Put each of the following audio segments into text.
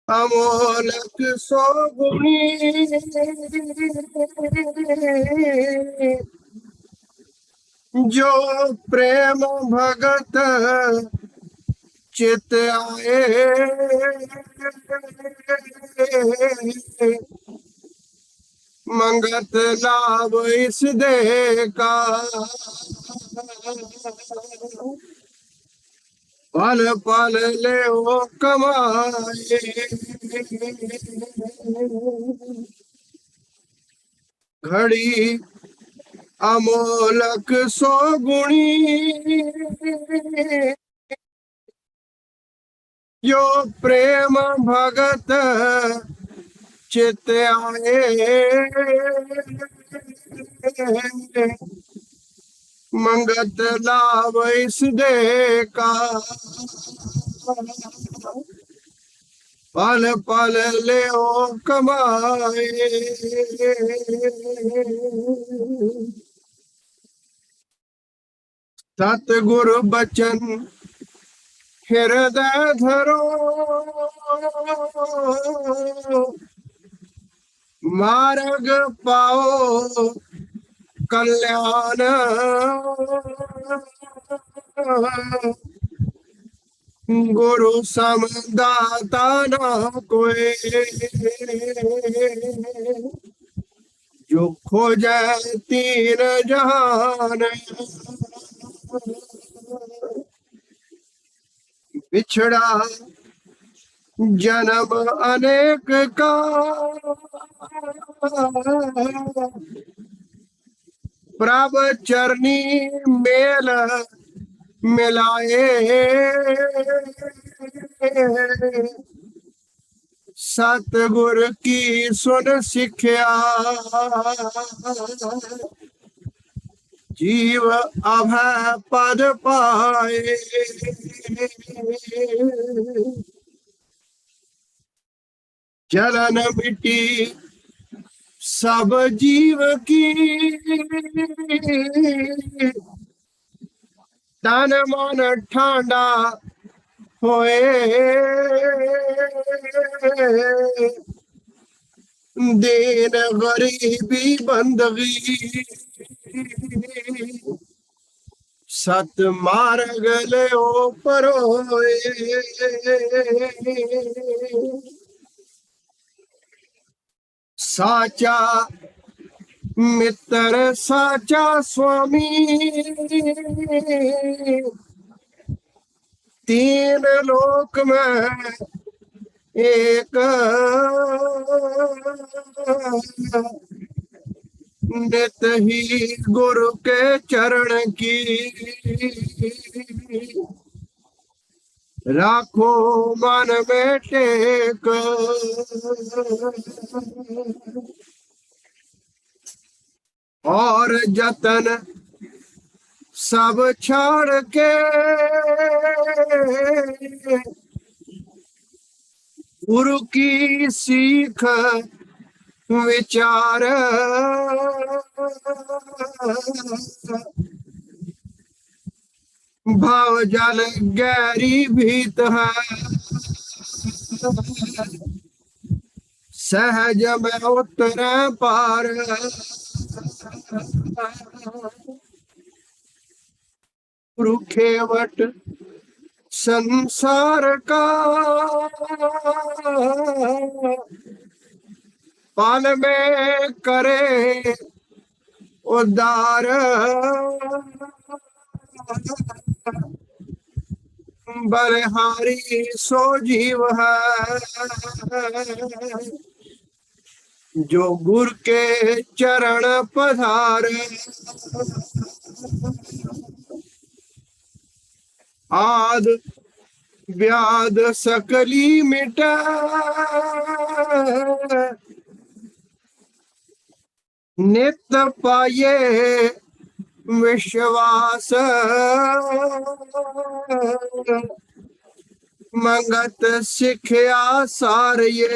अमोलक सो गुणी जो प्रेम भगत चित आए। मंगत लाभ इस देह का पल पल ले वो कमाए। घड़ी अमोलक सो गुणी जो प्रेम भगत चित आए। मंगत लाभ इस देह का पल पल ले ओ कमाए। सतगुरु बचन हृदय धरो मार्ग पाओ कल्याण। गुरु समदाता ना कोई जो खोजे तीन जहान। बिछड़ा जन्म अनेक का प्रभ चरनी मेल मिलाए। सतगुर की सुन सिखिया जीव अभय पद पाए। जलन मिटी सब जीव की तन मन ठांडा होए। दीन गरीबी बंदगी सत मार्ग ले परोए। साचा मित्र साचा स्वामी तीन लोक में एक नित ही गुरु के चरण की राखो मन में टेक। और जतन सब छोड़ के गुरु की सीख विचार भाव जल गहरी भीत है सहज में उतर पार। रुखेवट संसार का पाल में करे उद्धार। बलिहारी सो जीव है जो गुरु के चरण पधार। आद व्याध सकली मिटा नित्य पाए विश्वास। मंगत सिखिया सार ये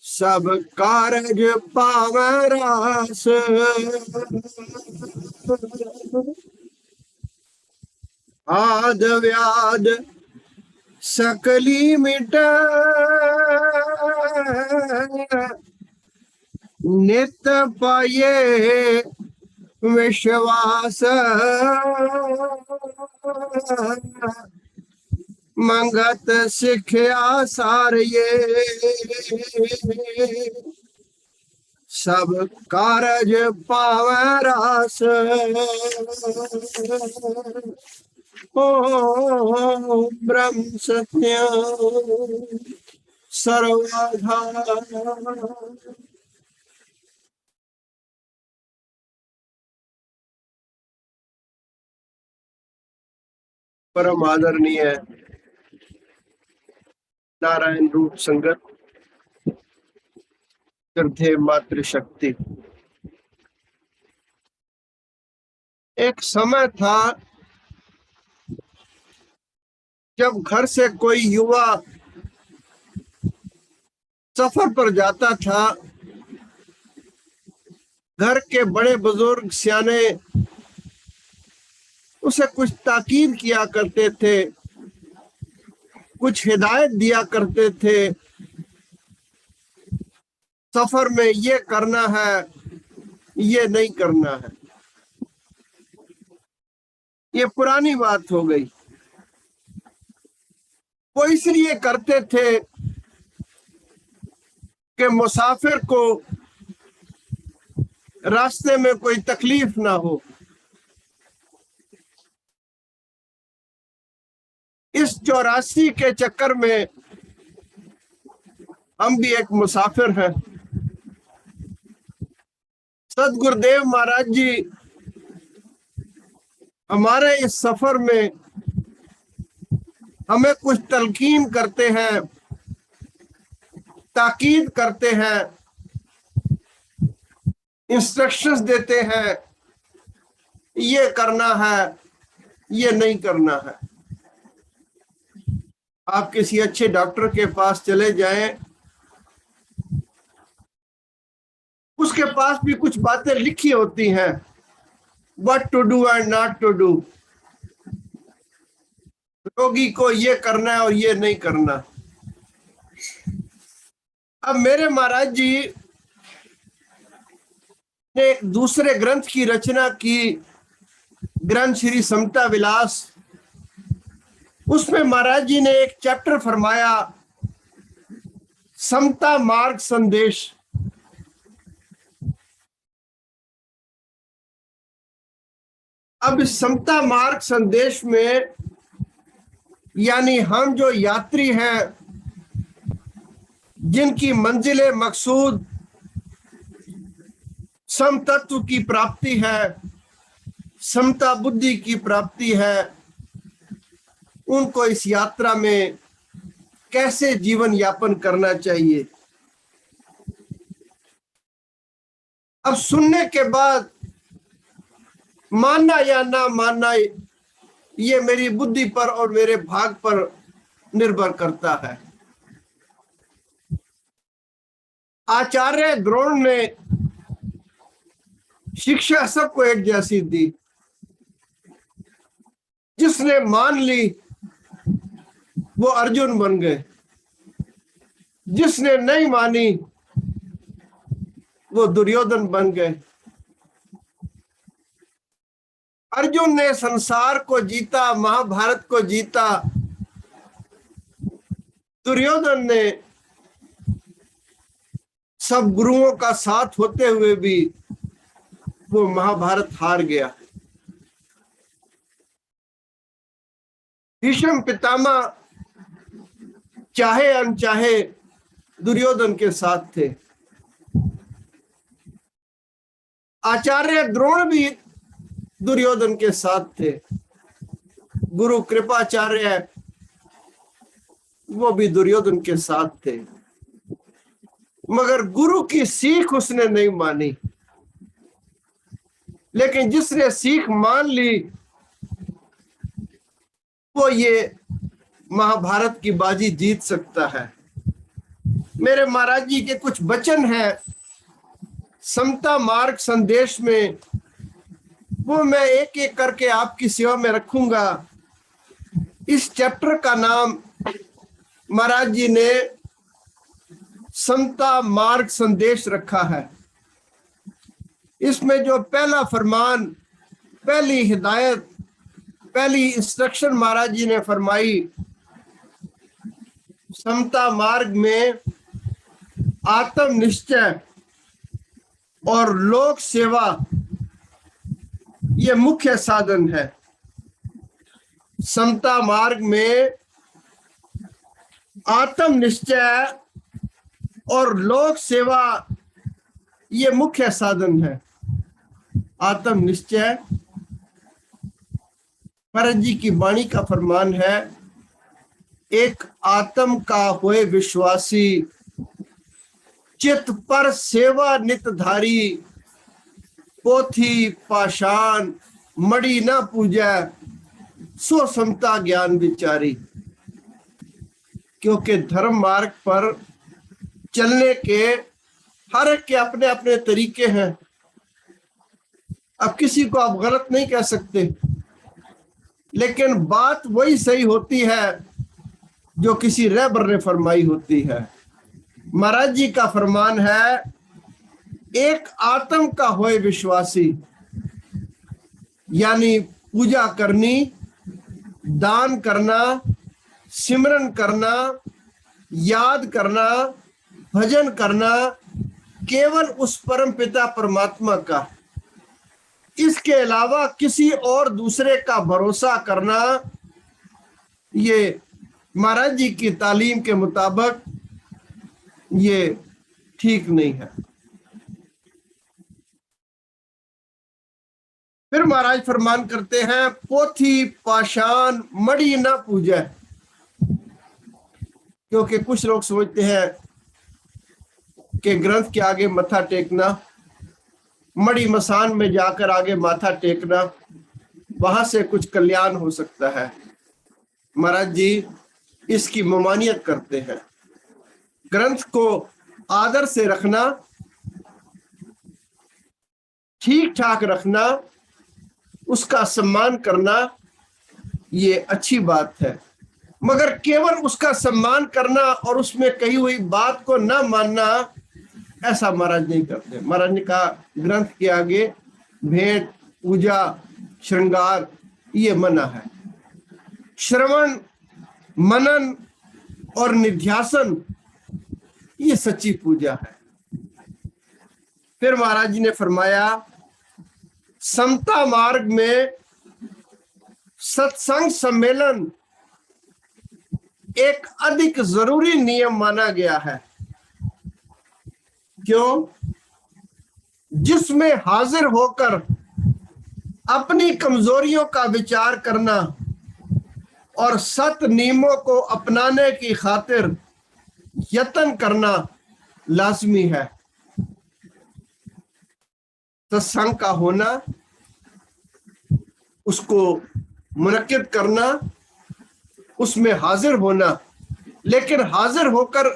सब कारज पावे रास। आद व्याध सकली मिट नित पाये विश्वास, मंगत सिखया सार ये सब कारज पावै रास। ओ ब्रह्म सत्य सर्वधार। परम आदरणीय नारायण रूप संगत, श्रद्धेय मातृशक्ति, एक समय था जब घर से कोई युवा सफर पर जाता था। घर के बड़े बुजुर्ग सियाने उसे कुछ ताकीद किया करते थे, कुछ हिदायत दिया करते थे। सफर में ये करना है, ये नहीं करना है। ये पुरानी बात हो गई। वो इसलिए करते थे कि मुसाफिर को रास्ते में कोई तकलीफ ना हो। इस 84 के चक्कर में हम भी एक मुसाफिर हैं। सदगुरुदेव महाराज जी हमारे इस सफर में हमें कुछ तलकीन करते हैं, ताकीद करते हैं, इंस्ट्रक्शंस देते हैं, ये करना है, ये नहीं करना है। आप किसी अच्छे डॉक्टर के पास चले जाएं, उसके पास भी कुछ बातें लिखी होती हैं, what to do and not to do. रोगी को ये करना है और ये नहीं करना। अब मेरे महाराज जी ने एक दूसरे ग्रंथ की रचना की, ग्रंथ श्री समता विलास। उसमें महाराज जी ने एक चैप्टर फरमाया, समता मार्ग संदेश। अब इस समता मार्ग संदेश में यानी हम जो यात्री हैं, जिनकी मंजिले मकसूद सम तत्व की प्राप्ति है, समता बुद्धि की प्राप्ति है, उनको इस यात्रा में कैसे जीवन यापन करना चाहिए। अब सुनने के बाद मानना या ना मानना ये मेरी बुद्धि पर और मेरे भाग पर निर्भर करता है। आचार्य द्रोण ने शिक्षा सबको एक जैसी दी। जिसने मान ली वो अर्जुन बन गए, जिसने नहीं मानी वो दुर्योधन बन गए। अर्जुन ने संसार को जीता, महाभारत को जीता। दुर्योधन ने सब गुरुओं का साथ होते हुए भी वो महाभारत हार गया। भीष्म पितामह चाहे अनचाहे दुर्योधन के साथ थे। आचार्य द्रोण भी दुर्योधन के साथ थे। गुरु कृपाचार्य वो भी दुर्योधन के साथ थे, मगर गुरु की सीख उसने नहीं मानी। लेकिन जिसने सीख मान ली वो ये महाभारत की बाजी जीत सकता है। मेरे महाराज जी के कुछ वचन हैं समता मार्ग संदेश में, वो मैं एक एक करके आपकी सेवा में रखूंगा। इस चैप्टर का नाम महाराज जी ने समता मार्ग संदेश रखा है। इसमें जो पहला फरमान, पहली हिदायत, पहली इंस्ट्रक्शन महाराज जी ने फरमाई, समता मार्ग में आत्म निश्चय और लोक सेवा ये मुख्य साधन है। समता मार्ग में आत्म निश्चय और लोक सेवा ये मुख्य साधन है। आत्म निश्चय, महाराज जी की वाणी का फरमान है, एक आत्म का होए विश्वासी, चित पर सेवा नितधारी, पोथी पाषाण मड़ी न पूजै, सो समता ज्ञान विचारी। क्योंकि धर्म मार्ग पर चलने के हर एक के अपने अपने तरीके हैं। अब किसी को आप गलत नहीं कह सकते, लेकिन बात वही सही होती है जो किसी रहबर ने फरमाई होती है। महाराज जी का फरमान है, एक आत्म का होए विश्वासी, यानी पूजा करनी, दान करना, सिमरन करना, याद करना, भजन करना केवल उस परम पिता परमात्मा का। इसके अलावा किसी और दूसरे का भरोसा करना ये महाराज जी की तालीम के मुताबिक ये ठीक नहीं है। फिर महाराज फरमान करते हैं, पोथी पाषाण मड़ी ना पूजा। क्योंकि कुछ लोग सोचते हैं कि ग्रंथ के आगे मत्था टेकना, मड़ी मसान में जाकर आगे माथा टेकना, वहां से कुछ कल्याण हो सकता है। महाराज जी इसकी ममानियत करते हैं। ग्रंथ को आदर से रखना, ठीक ठाक रखना, उसका सम्मान करना ये अच्छी बात है, मगर केवल उसका सम्मान करना और उसमें कही हुई बात को ना मानना, ऐसा महाराज नहीं करते। महाराज ने कहा ग्रंथ के आगे भेंट, पूजा, श्रृंगार ये मना है। श्रवण, मनन और निध्यासन ये सच्ची पूजा है। फिर महाराज जी ने फरमाया, समता मार्ग में सत्संग सम्मेलन एक अधिक जरूरी नियम माना गया है। क्यों? जिसमें हाजिर होकर अपनी कमजोरियों का विचार करना और सत नियमों को अपनाने की खातिर यत्न करना लाजमी है। सत्संग का होना, उसको मुनक्किद करना, उसमें हाजिर होना, लेकिन हाजिर होकर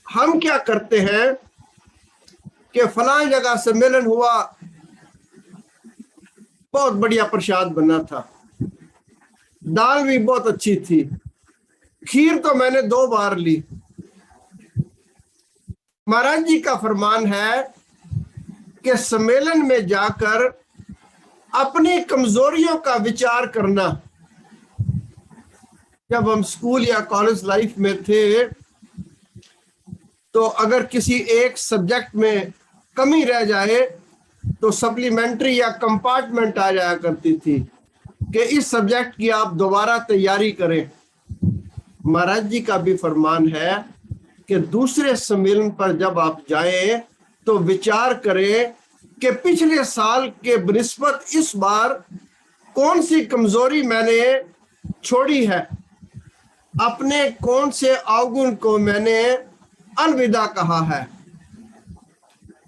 हम क्या करते हैं कि फलां जगह सम्मेलन हुआ, बहुत बढ़िया प्रसाद बना था, दाल भी बहुत अच्छी थी, खीर तो मैंने 2 बार ली। महाराज जी का फरमान है कि सम्मेलन में जाकर अपनी कमजोरियों का विचार करना। जब हम स्कूल या कॉलेज लाइफ में थे तो अगर किसी एक सब्जेक्ट में कमी रह जाए तो सप्लीमेंट्री या कंपार्टमेंट आ जाया करती थी कि इस सब्जेक्ट की आप दोबारा तैयारी करें। महाराज जी का भी फरमान है कि दूसरे सम्मेलन पर जब आप जाएं तो विचार करें कि पिछले साल के बनिस्बत इस बार कौन सी कमजोरी मैंने छोड़ी है, अपने कौन से अवगुण को मैंने अलविदा कहा है।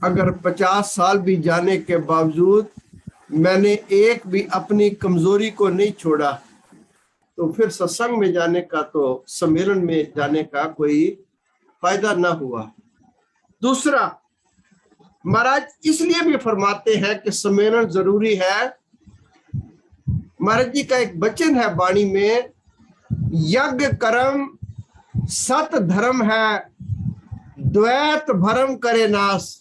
अगर 50 साल भी जाने के बावजूद मैंने एक भी अपनी कमजोरी को नहीं छोड़ा तो फिर सत्संग में जाने का, तो सम्मेलन में जाने का कोई फायदा ना हुआ। दूसरा, महाराज इसलिए भी फरमाते हैं कि सम्मेलन जरूरी है। महाराज जी का एक वचन है वाणी में, यज्ञ कर्म सत धर्म है द्वैत भरम करे नाश।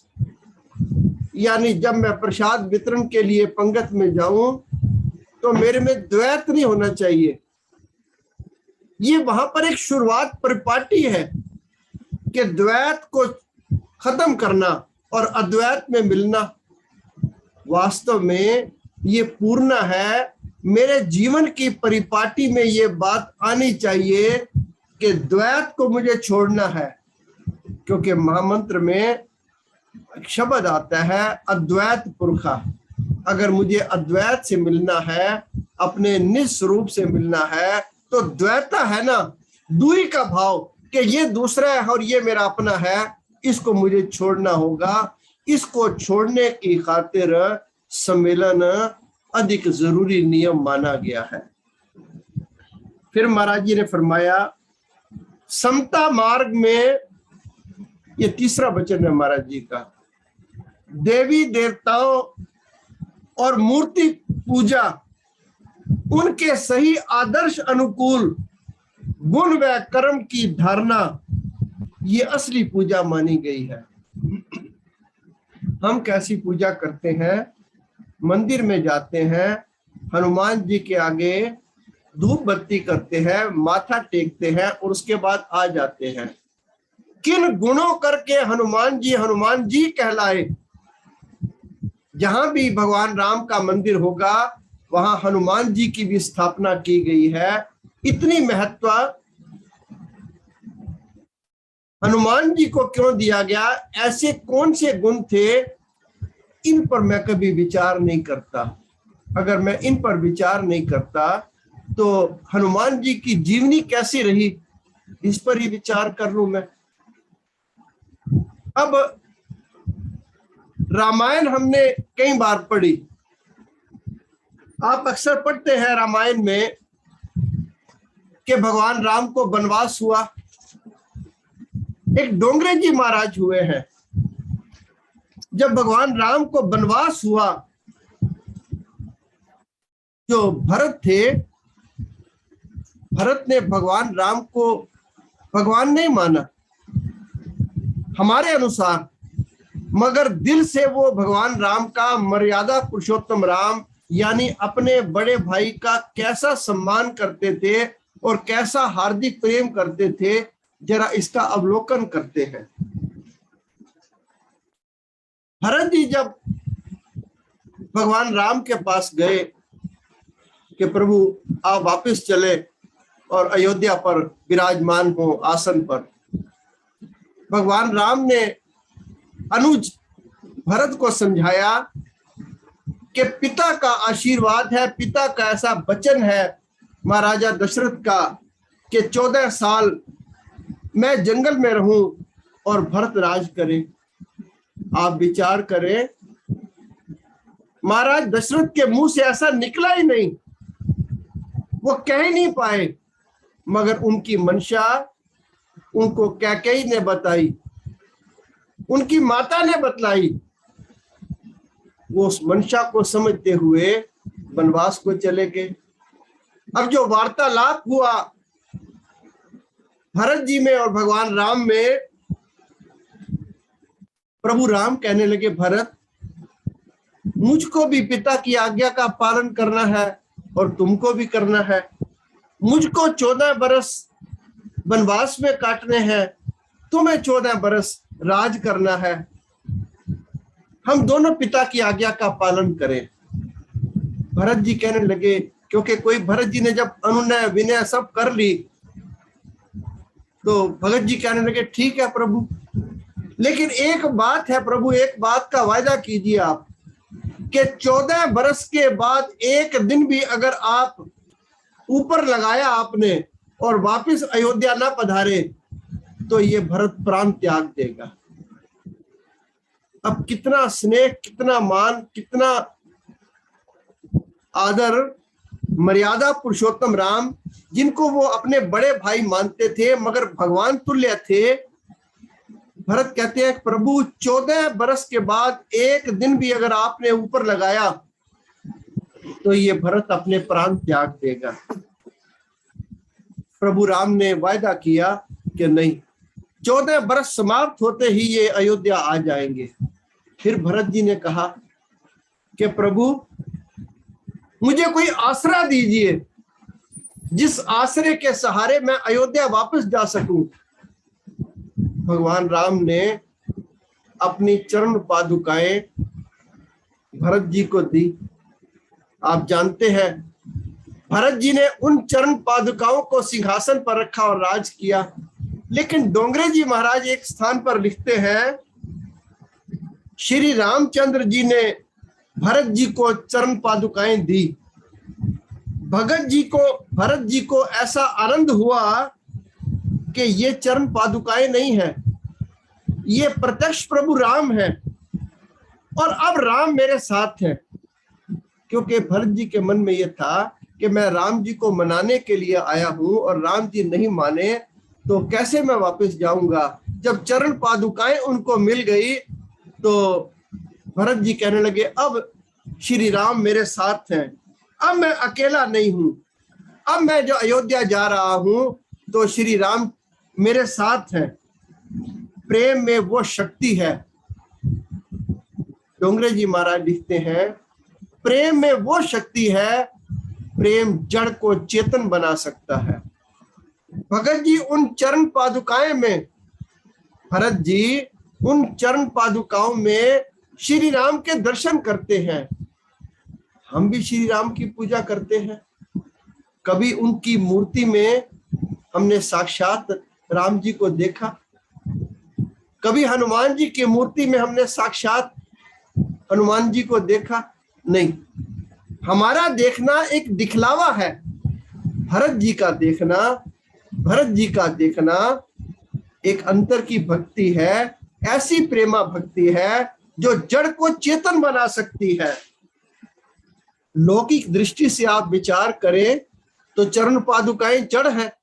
यानी जब मैं प्रसाद वितरण के लिए पंगत में जाऊं तो मेरे में द्वैत नहीं होना चाहिए। ये वहां पर एक शुरुआत परिपाटी है कि द्वैत को खत्म करना और अद्वैत में मिलना। वास्तव में ये पूर्ण है। मेरे जीवन की परिपाटी में ये बात आनी चाहिए कि द्वैत को मुझे छोड़ना है, क्योंकि महामंत्र में एक शब्द आता है अद्वैत पुरखा। अगर मुझे अद्वैत से मिलना है, अपने निस्वरूप से मिलना है, तो द्वैता है ना, दूरी का भाव कि ये दूसरा है और ये मेरा अपना है, इसको मुझे छोड़ना होगा। इसको छोड़ने की खातिर सम्मेलन अधिक जरूरी नियम माना गया है। फिर महाराज जी ने फरमाया समता मार्ग में, ये तीसरा वचन है महाराज जी का, देवी देवताओं और मूर्ति पूजा उनके सही आदर्श अनुकूल गुण व कर्म की धारणा, ये असली पूजा मानी गई है। हम कैसी पूजा करते हैं? मंदिर में जाते हैं, हनुमान जी के आगे धूप बत्ती करते हैं, माथा टेकते हैं और उसके बाद आ जाते हैं। किन गुणों करके हनुमान जी कहलाए? जहां भी भगवान राम का मंदिर होगा वहां हनुमान जी की भी स्थापना की गई है। इतनी महत्व हनुमान जी को क्यों दिया गया? ऐसे कौन से गुण थे? इन पर मैं कभी विचार नहीं करता। अगर मैं इन पर विचार नहीं करता तो हनुमान जी की जीवनी कैसी रही, इस पर ही विचार कर लूं मैं। अब रामायण हमने कई बार पढ़ी। आप अक्सर पढ़ते हैं रामायण में कि भगवान राम को वनवास हुआ। एक डोंगरे जी महाराज हुए हैं। जब भगवान राम को वनवास हुआ, जो भरत थे, भरत ने भगवान राम को भगवान नहीं माना हमारे अनुसार, मगर दिल से वो भगवान राम का, मर्यादा पुरुषोत्तम राम यानी अपने बड़े भाई का कैसा सम्मान करते थे और कैसा हार्दिक प्रेम करते थे, जरा इसका अवलोकन करते हैं। भरत जी जब भगवान राम के पास गए कि प्रभु आप वापस चले और अयोध्या पर विराजमान हो आसन पर, भगवान राम ने अनुज भरत को समझाया कि पिता का आशीर्वाद है, पिता का ऐसा वचन है महाराजा दशरथ का कि 14 साल मैं जंगल में रहूं और भरत राज करे। आप विचार करें, महाराज दशरथ के मुंह से ऐसा निकला ही नहीं, वो कह ही नहीं पाए, मगर उनकी मंशा उनको कैकेयी ने बताई, उनकी माता ने बतलाई। वो उस मंशा को समझते हुए वनवास को चले गए। अब जो वार्तालाप हुआ भरत जी में और भगवान राम में, प्रभु राम कहने लगे भरत, मुझको भी पिता की आज्ञा का पालन करना है और तुमको भी करना है। मुझको 14 बरस वनवास में काटने हैं, तुम्हें 14 बरस राज करना है। हम दोनों पिता की आज्ञा का पालन करें। भरत जी कहने लगे, क्योंकि कोई भरत जी ने जब अनुनय विनय सब कर ली तो भगत जी कहने लगे ठीक है प्रभु, लेकिन एक बात है प्रभु, एक बात का वायदा कीजिए आप कि 14 बरस के बाद एक दिन भी अगर आप ऊपर लगाया आपने और वापस अयोध्या ना पधारे तो ये भरत प्राण त्याग देगा। अब कितना स्नेह, कितना मान, कितना आदर, मर्यादा पुरुषोत्तम राम, जिनको वो अपने बड़े भाई मानते थे मगर भगवान तुल्य थे। भरत कहते हैं प्रभु 14 बरस के बाद एक दिन भी अगर आपने ऊपर लगाया तो ये भरत अपने प्राण त्याग देगा। प्रभु राम ने वायदा किया कि नहीं, 14 बरस समाप्त होते ही ये अयोध्या आ जाएंगे। फिर भरत जी ने कहा कि प्रभु मुझे कोई आसरा दीजिए, जिस आसरे के सहारे मैं अयोध्या वापस जा सकूं। भगवान राम ने अपनी चरण पादुकाएं भरत जी को दी। आप जानते हैं, भरत जी ने उन चरण पादुकाओं को सिंहासन पर रखा और राज किया। लेकिन डोंगरे जी महाराज एक स्थान पर लिखते हैं, श्री रामचंद्र जी ने भरत जी को चरण पादुकाएं दी। भरत जी को ऐसा आनंद हुआ कि ये चरण पादुकाएं नहीं है, ये प्रत्यक्ष प्रभु राम है और अब राम मेरे साथ है। क्योंकि भरत जी के मन में ये था कि मैं राम जी को मनाने के लिए आया हूं और राम जी नहीं माने तो कैसे मैं वापस जाऊंगा। जब चरण पादुकाएं उनको मिल गई तो भरत जी कहने लगे, अब श्री राम मेरे साथ हैं, अब मैं अकेला नहीं हूं, अब मैं जो अयोध्या जा रहा हूं तो श्री राम मेरे साथ हैं। प्रेम में वो शक्ति है। डोंगरे जी महाराज लिखते हैं, प्रेम में वो शक्ति है, प्रेम जड़ को चेतन बना सकता है। भगत जी उन चरण पादुकाएं में, भरत जी उन चरण पादुकाओं में श्री राम के दर्शन करते हैं। हम भी श्री राम की पूजा करते हैं। कभी उनकी मूर्ति में हमने साक्षात राम जी को देखा, कभी हनुमान जी की मूर्ति में हमने साक्षात हनुमान जी को देखा नहीं। हमारा देखना एक दिखलावा है। भरत जी का देखना एक अंतर की भक्ति है, ऐसी प्रेमा भक्ति है जो जड़ को चेतन बना सकती है। लौकिक दृष्टि से आप विचार करें तो चरण पादुकाएं जड़ है,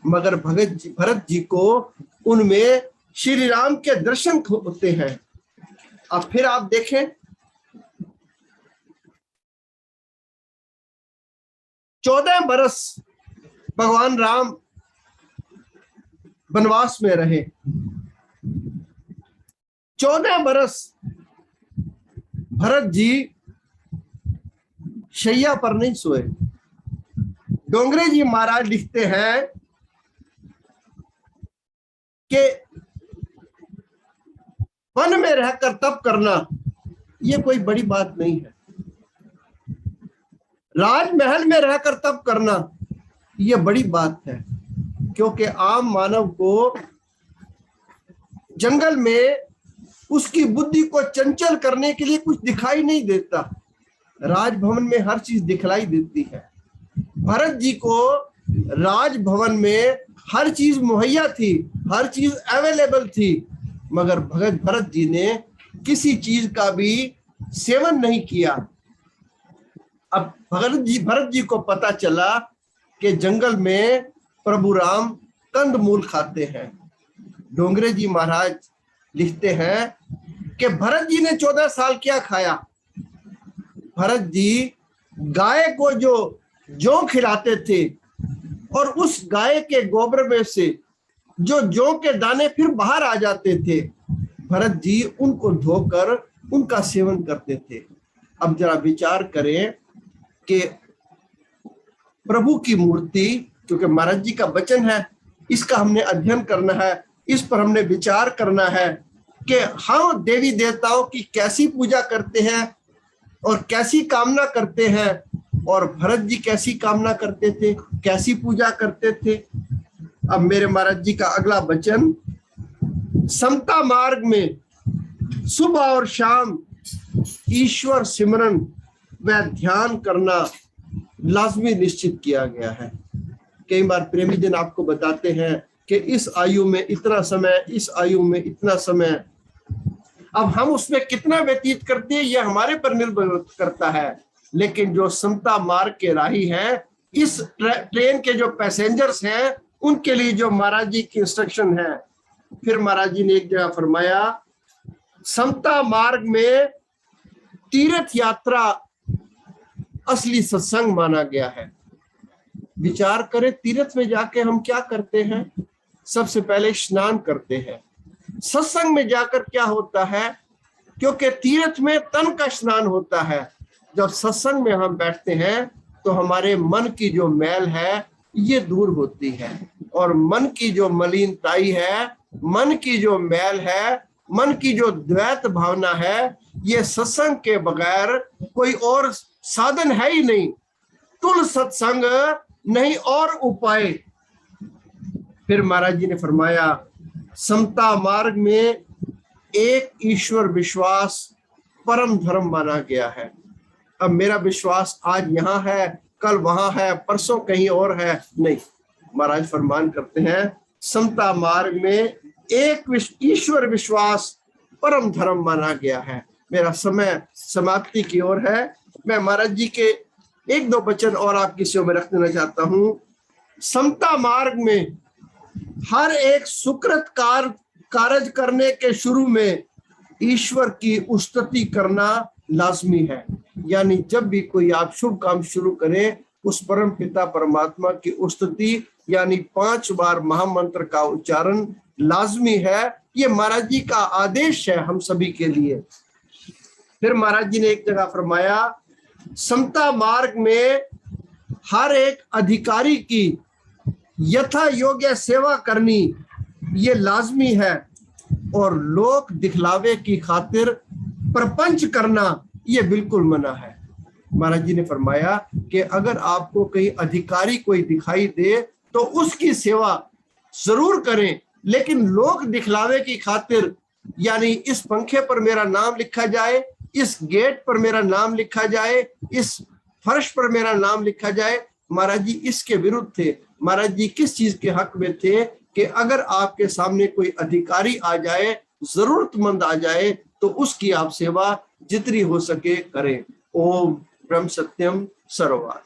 मगर भरत जी को उनमें श्री राम के दर्शन होते हैं। अब फिर आप देखें, 14 बरस भगवान राम वनवास में रहे। 14 बरस भरत जी शैया पर नहीं सोए। डोंगरे जी महाराज लिखते हैं कि वन में रहकर तप करना ये कोई बड़ी बात नहीं है, राजमहल में रहकर तप करना ये बड़ी बात है। क्योंकि आम मानव को जंगल में उसकी बुद्धि को चंचल करने के लिए कुछ दिखाई नहीं देता, राजभवन में हर चीज दिखलाई देती है। भरत जी को राजभवन में हर चीज मुहैया थी, हर चीज अवेलेबल थी, मगर भरत जी ने किसी चीज का भी सेवन नहीं किया। अब भरत जी को पता चला कि जंगल में प्रभु राम कंद मूल खाते हैं। डोंगरे जी महाराज लिखते हैं कि भरत जी ने 14 साल क्या खाया। भरत जी गाय को जो जौ खिलाते थे और उस गाय के गोबर में से जो जौ के दाने फिर बाहर आ जाते थे, भरत जी उनको धोकर उनका सेवन करते थे। अब जरा विचार करें कि प्रभु की मूर्ति, क्योंकि महाराज जी का वचन है, इसका हमने अध्ययन करना है, इस पर हमने विचार करना है कि हम देवी देवताओं की कैसी पूजा करते हैं और कैसी कामना करते हैं, और भरत जी कैसी कामना करते थे, कैसी पूजा करते थे। अब मेरे महाराज जी का अगला वचन, समता मार्ग में सुबह और शाम ईश्वर सिमरन व ध्यान करना लाजमी निश्चित किया गया है। कई बार प्रेमी जन आपको बताते हैं कि इस आयु में इतना समय, इस आयु में इतना समय। अब हम उसमें कितना व्यतीत करते हैं यह हमारे पर निर्भर करता है, लेकिन जो समता मार्ग के राही हैं, इस ट्रेन के जो पैसेंजर्स हैं, उनके लिए जो महाराज जी की इंस्ट्रक्शन है। फिर महाराज जी ने एक जगह फरमाया, समता मार्ग में तीर्थ यात्रा असली सत्संग माना गया है। विचार करें, तीर्थ में जाके हम क्या करते हैं? सबसे पहले स्नान करते हैं। सत्संग में जाकर क्या होता है, क्योंकि तीर्थ में तन का स्नान होता है, जब सत्संग में हम बैठते हैं तो हमारे मन की जो मैल है ये दूर होती है, और मन की जो मलिनताई है, मन की जो मैल है, मन की जो द्वैत भावना है, ये सत्संग के बगैर कोई और साधन है ही नहीं। तुल सत्संग नहीं और उपाय। फिर महाराज जी ने फरमाया, समता मार्ग में एक ईश्वर विश्वास परम धर्म माना गया है। अब मेरा विश्वास आज यहाँ है, कल वहां है, परसों कहीं और है, नहीं। महाराज फरमान करते हैं, समता मार्ग में एक ईश्वर विश्वास परम धर्म माना गया है। मेरा समय समाप्ति की ओर है। मैं महाराज जी के एक दो वचन और आपकी सेवा में रख देना चाहता हूँ। समता मार्ग में हर एक सुकृत कार्य करने के शुरू में ईश्वर की स्तुति करना लाजमी है। यानी जब भी कोई आप शुभ काम शुरू करें, उस परम पिता परमात्मा की स्तुति यानी 5 बार महामंत्र का उच्चारण लाजमी है। ये महाराज जी का आदेश है हम सभी के लिए। फिर महाराज जी ने एक जगह फरमाया, समता मार्ग में हर एक अधिकारी की यथा योग्य सेवा करनी ये लाजमी है, और लोक दिखलावे की खातिर प्रपंच करना ये बिल्कुल मना है। महाराज जी ने फरमाया कि अगर आपको कहीं अधिकारी कोई दिखाई दे तो उसकी सेवा जरूर करें, लेकिन लोक दिखलावे की खातिर, यानी इस पंखे पर मेरा नाम लिखा जाए, इस गेट पर मेरा नाम लिखा जाए, इस फर्श पर मेरा नाम लिखा जाए, महाराज जी इसके विरुद्ध थे। महाराज जी किस चीज के हक में थे कि अगर आपके सामने कोई अधिकारी आ जाए, जरूरतमंद आ जाए, तो उसकी आप सेवा जितनी हो सके करें। ओम ब्रह्म सत्यम सर्ववाद।